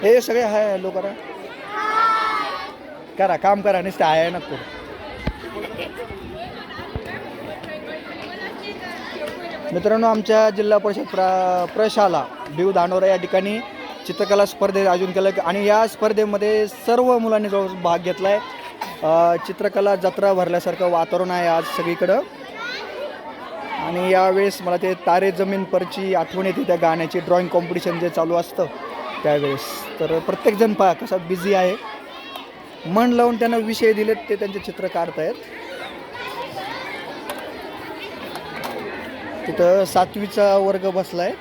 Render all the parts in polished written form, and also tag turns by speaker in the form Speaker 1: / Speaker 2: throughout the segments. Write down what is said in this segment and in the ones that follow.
Speaker 1: हे सगळे hi hello करा. करा काम करा नुसतं आहे नको. मित्रांनो आमच्या जिल्हा परिषद प्रशाला बीव धानोरा या ठिकाणी चित्रकला स्पर्धेत आयोजन केलं आणि या स्पर्धेमध्ये सर्व मुलांनी जवळ भाग घेतला आहे. चित्रकला जत्रा भरल्यासारखं वातावरण आहे आज सगळीकडं. आणि यावेळेस मला ते तारे जमीन परची आठवण येते त्या गाण्याची. ड्रॉइंग कॉम्पिटिशन जे चालू असतं त्यावेळेस तर प्रत्येकजण पहा कसा बिझी आहे. मन लावून त्यांना विषय दिलेत ते त्यांचे चित्र काढतायत. तिथं 7वीचा वर्ग बसलाय.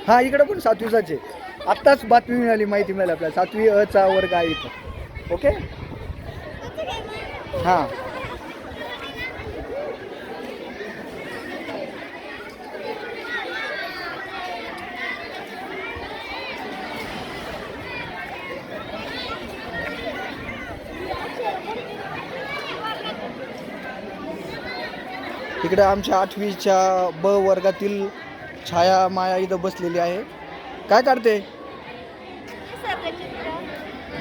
Speaker 1: हा इकडे पण 7वीचाच आहे. आत्ताच बातमी मिळाली, माहिती मिळाली आपल्याला 7वी अ चा वर्ग आहे इथं. ओके हां इकडे आमच्या 8वीच्या ब वर्गातील छाया माया इथं बसलेली आहे. काय काढते?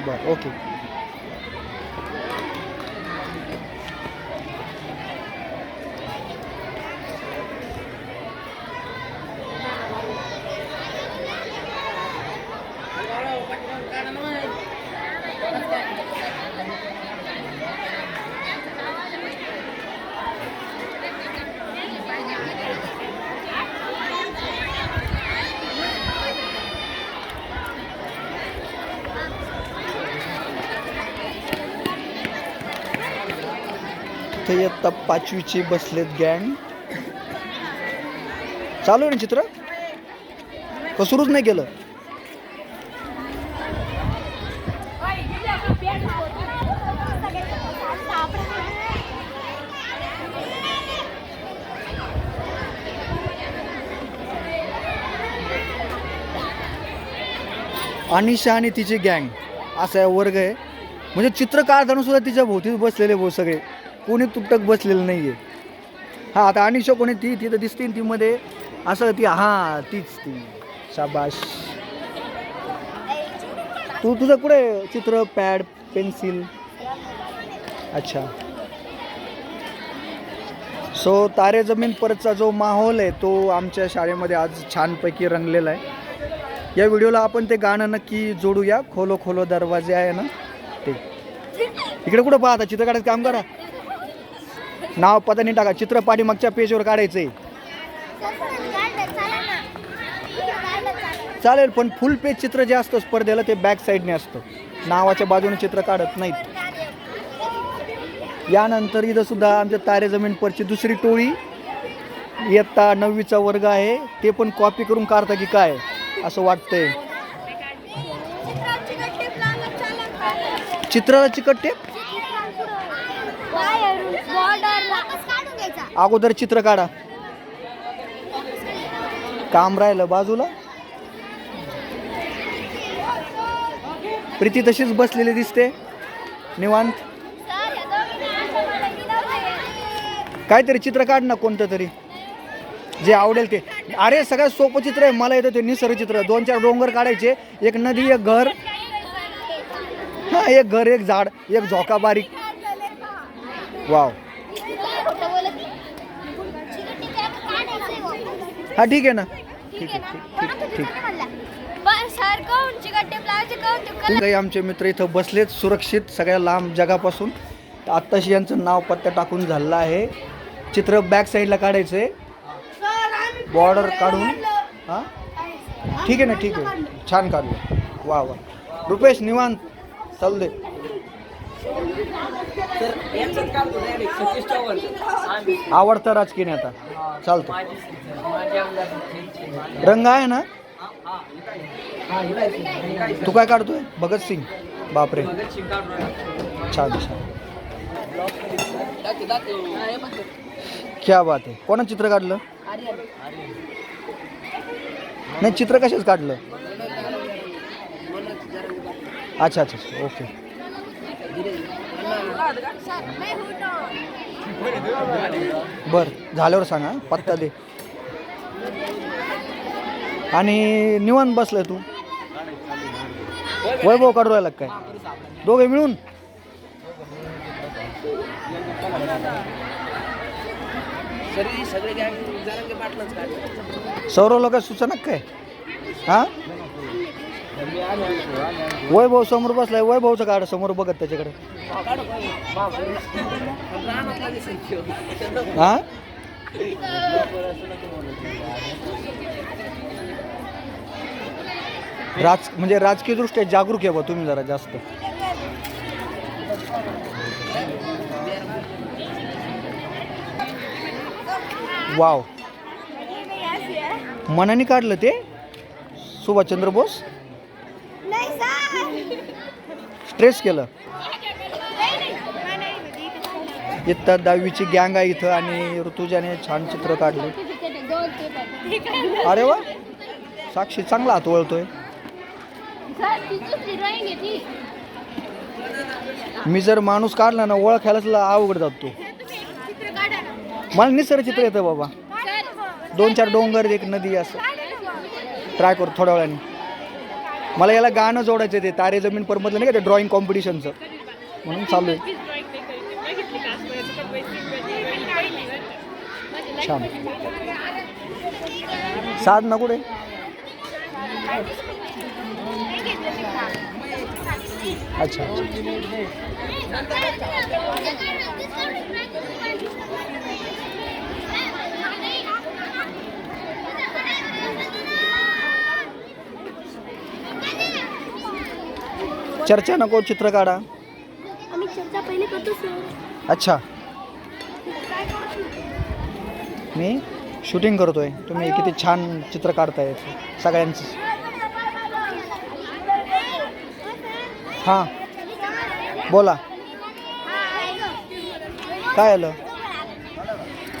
Speaker 1: बरं ओके. ते इयत्ता 5वीची बसलेत गँग. चालू आहे ना चित्र? का सुरूच नाही केलं? अनिशा आणि तिची गँग असा वर्ग आहे. म्हणजे चित्र काढताना सुद्धा तिच्या भोवतीच बसलेले भाऊ सगळे, कोणी तुटक बसलेलं नाही आहे. हां आता अनिशा कोणी ती तिथं दिसते ती मध्ये असं ती हां तीच ती. शाबाश. तुझं कुठे चित्र पॅड पेन्सिल? अच्छा. सो तारे जमीन परचा जो माहोल आहे तो आमच्या शाळेमध्ये आज छानपैकी रंगलेला आहे. या व्हिडिओला आपण ते गाणं नक्की जोडूया. खोलो खोलो दरवाजे आहे ना ते. इकडे कुठं पाहता? चित्र काढायचं काम करा. नाव पता नाही टाका. चित्र पाठीमागच्या पेजवर काढायचंय. चालेल पण फुल पेज चित्र जे असतं स्पर्धेला ते बॅक साईडने असतं. नावाच्या बाजूने चित्र काढत नाहीत. यानंतर इथं सुद्धा आमच्या तारे जमीन परची दुसरी टोळी इयत्ता 9वीचा वर्ग आहे. ते पण कॉपी करून काढता की काय असं वाटतंय. चित्राला चिकट टेप अगोदर चित्र काढा. काम राहिलं बाजूला. प्रीती तशीच बसलेली दिसते निवांत. काहीतरी चित्र काढ ना कोणतं तरी जे आवडेल ते. अरे सगळ्यात सोपं चित्र आहे मला येतं ते निसर्ग चित्र. 2-4 डोंगर काढायचे, एक नदी, एक घर. हां एक घर, एक झाड, एक झोका बारीक. वाव. हा ठीक आहे ना. ठीक आहे ठीक ठीक. काही आमचे मित्र इथं बसलेत सुरक्षित सगळ्या लांब जगापासून. आत्ताशी यांचं नाव पत्ता टाकून झालं आहे. चित्र बॅक साईडला काढायचं आहे. बॉर्डर काढून. हां ठीक आहे ना ठीक आहे. छान काढलं. वा वा. रुपेश निवांत चालू दे. आवडतं राजकीय नेता चालतो. रंग आहे ना? तू काय काढतोय? भगतसिंग. बापरे छान छान. क्या बात आहे. कोणा चित्र काढलं? नाही चित्र कशाच काढलं? अच्छा अच्छा ओके. बर झाल्यावर सांगा पत्ता दे. आणि निवांत बसलाय तू. वैभव काढू राहिला काय दोघे मिळून. सौरवला काय सुचना काय. हा वैभव समोर बसलाय. वैभवचं काढ समोर बघत त्याच्याकडे. हा म्हणजे राजकीय दृष्ट्या जागरूक आहे बा तुम्ही जरा जास्त. वाव मनाने काढलं ते सुभाषचंद्र बोस. स्ट्रेस केलं. इथं 10वीची गँग आहे इथं आणि ऋतुजाने छान चित्र काढले. अरे वा साक्षी चांगला हात वळतोय. मी जर माणूस काढला ना ओळखायला अवघड जातो. मला निसर्ग चित्र येतं बाबा. 2-4 डोंगर एक नदी असं ट्राय करतो थोड्या वेळाने. मला याला गाणं जोडायचं ते तारे जमीन पर मधलं नाही का ते ड्रॉइंग कॉम्पिटिशनचं म्हणून चालू आहे. छान. साधना कुठे. अच्छा चर्चा नको चित्र काढा.
Speaker 2: आम्ही चर्चा पहिले करतो सर.
Speaker 1: अच्छा मी शूटिंग करतोय. तुम्ही किती छान चित्र काढताय सगळ्यांचं. हां बोला काय आलं.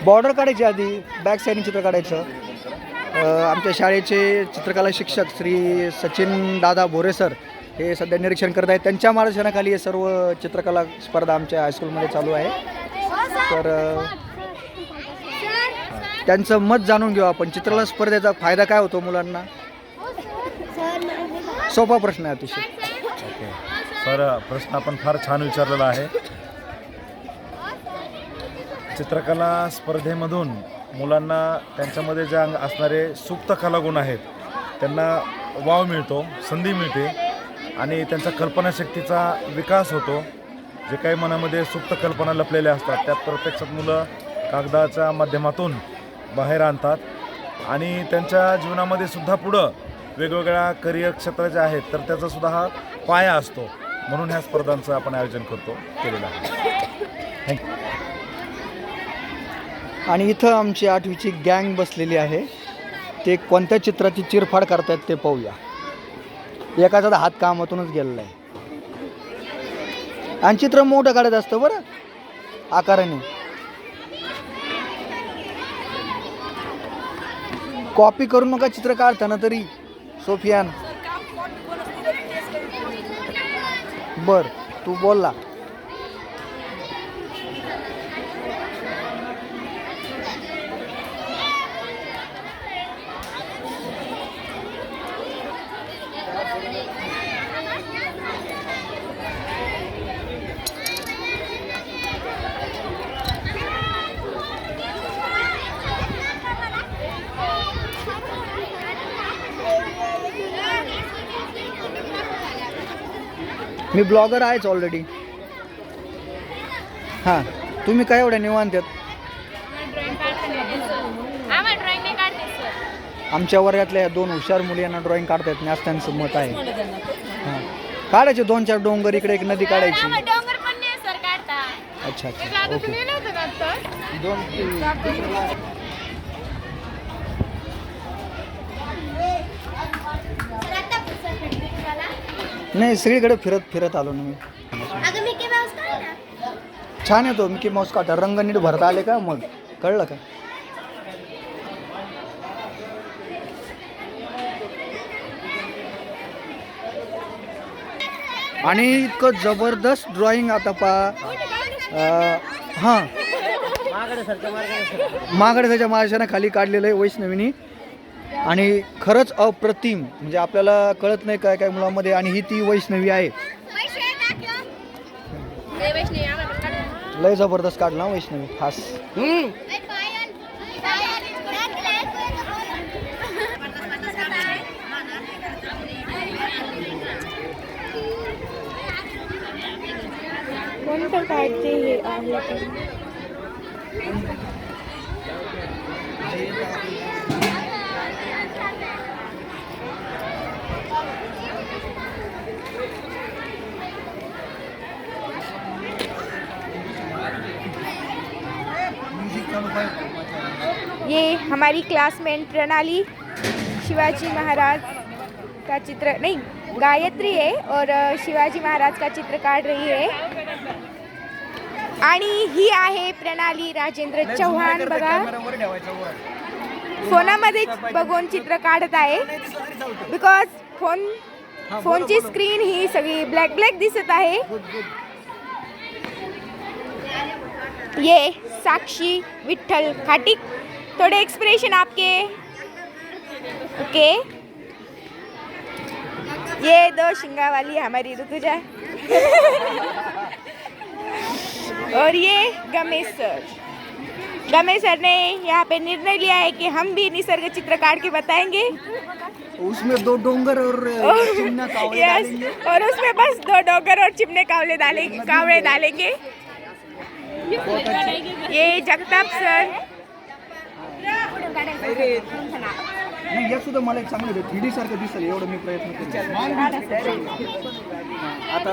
Speaker 1: बॉर्डर काढायची आधी बॅक साईडने चित्र काढायचं. आमच्या शाळेचे चित्रकला शिक्षक श्री सचिन दादा भोरे सर हे सध्या निरीक्षण करत आहेत. त्यांच्या मार्गदर्शनाखाली हे सर्व चित्रकला स्पर्धा आमच्या हायस्कूलमध्ये चालू आहे. तर त्यांचं मत जाणून घेऊ आपण. चित्रकला स्पर्धेचा फायदा काय होतो मुलांना. सोपा प्रश्न आहे अतिशय.
Speaker 3: ओके सर प्रश्न आपण फार छान विचारलेला आहे. चित्रकला स्पर्धेमधून मुलांना त्यांच्यामध्ये ज्या असणारे सुप्त कलागुण आहेत त्यांना वाव मिळतो, संधी मिळते आणि त्यांच्या कल्पनाशक्तीचा विकास होतो. जे काही मनामध्ये सुप्त कल्पना लपलेल्या असतात त्या प्रत्यक्षात मुलं कागदाच्या माध्यमातून बाहेर आणतात आणि त्यांच्या जीवनामध्ये सुद्धा पुढं वेगवेगळ्या करिअर क्षेत्र जे आहेत तर त्याचा सुद्धा हा पाया असतो. म्हणून ह्या स्पर्धांचं आपण आयोजन केलेलं आहे. थँक्यू.
Speaker 1: आणि इथं आमची 8वीची गँग बसलेली आहे. ते कोणत्या चित्राची चिरफाड करतायत ते पाहूया. एकाचा तर हात कामातूनच गेलेला आहे. आणि चित्र मोठं काढत असतं बरं आकाराने. कॉपी करू नका चित्र काढताना तरी सोफियान. बर तू बोलला. मी ब्लॉगर आहेच ऑलरेडी. हां तुम्ही काय एवढ्या निवांत आहेत. आमच्या वर्गातल्या या 2 हुशार मुली यांना ड्रॉइंग काढता येत नाही असं त्यांचं मत आहे. हां काढायचे 2-4 डोंगर इकडे एक नदी काढायची. अच्छा अच्छा ओके. नाही सगळीकडे फिरत फिरत आलो ना मी. छान येतो मिकी माऊस काढता. रंग नीट भरता आले का मग कळलं का. आणि इतकं जबरदस्त ड्रॉइंग आता पा. हां महागड्याच्या मार्शाने काढलेलं आहे वैष्णवीनी आणि खरंच अप्रतिम म्हणजे आपल्याला कळत नाही काय काय मुलांमध्ये आणि ही ती वैष्णवी आहे. लय जबरदस्त काढला वैष्णवी खास.
Speaker 2: कोणतं काढते हे आहे
Speaker 4: ये हमारी क्लासमेट प्रणाली शिवाजी महाराज का चित्र नहीं गायत्री है और शिवाजी महाराज का चित्र काढ रही है. आणि ही आहे प्रणाली राजेंद्र चव्हाण. बघा फोनामध्ये बघून चित्र काढत आहे बिकॉज फोनची स्क्रीन ही सगळी ब्लॅक दिसत आहे. ये साक्षी विठ्ठल खाटिक. थोड़े एक्सप्रेशन आपके. ओके ये 2 शिंगा वाली हमारी ऋतुजा और ये गमेश सर ने यहाँ पे निर्णय लिया है कि हम भी निसर्ग चित्र काट के बताएंगे.
Speaker 1: उसमें 2 डोंगर और चिमना कावड़े
Speaker 4: यस
Speaker 1: डालेंगे.
Speaker 4: और उसमें बस 2 डोंगर और चिमने कावड़े डालेंगे. ये जगताप सर.
Speaker 1: नाही यात सुद्धा मला एक चांगलं 3D सारखं दिसेल एवढं मी प्रयत्न केले. आता